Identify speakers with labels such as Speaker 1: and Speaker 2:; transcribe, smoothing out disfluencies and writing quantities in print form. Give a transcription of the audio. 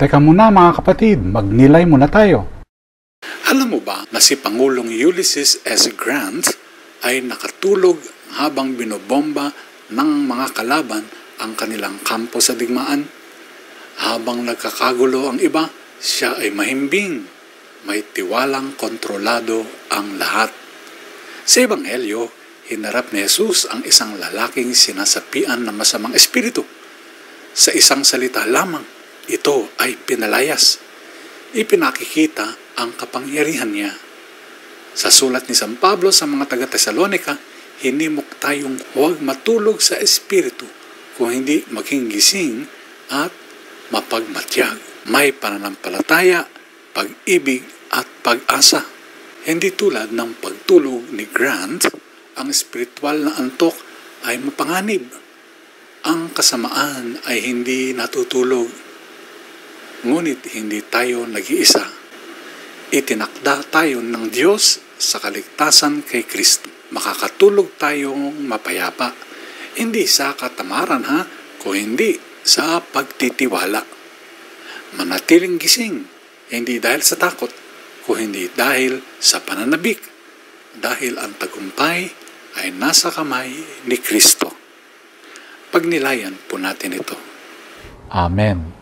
Speaker 1: Teka muna mga kapatid, magnilay muna tayo.
Speaker 2: Alam mo ba na si Pangulong Ulysses S. Grant ay nakatulog habang binobomba ng mga kalaban ang kanilang kampo sa digmaan? Habang nagkakagulo ang iba, siya ay mahimbing, may tiwalang kontrolado ang lahat. Sa Ebanghelyo, hinarap ni Jesus ang isang lalaking sinasapian ng masamang espiritu. Sa isang salita lamang, ito ay pinalayas. Ipinakikita ang kapangyarihan niya. Sa sulat ni San Pablo sa mga taga-Tesalonika, hinimok tayong huwag matulog sa espiritu kung hindi maging gising at mapagmatyag. May pananampalataya, pag-ibig at pag-asa. Hindi tulad ng pagtulog ni Grant, ang espiritual na antok ay mapanganib. Ang kasamaan ay hindi natutulog. Ngunit hindi tayo nag-iisa. Itinakda tayo ng Diyos sa kaligtasan kay Kristo. Makakatulog tayong mapayapa. Hindi sa katamaran kung hindi sa pagtitiwala. Manatiling gising, hindi dahil sa takot, kung hindi dahil sa pananabik. Dahil ang tagumpay ay nasa kamay ni Kristo. Pagnilayan po natin ito.
Speaker 1: Amen.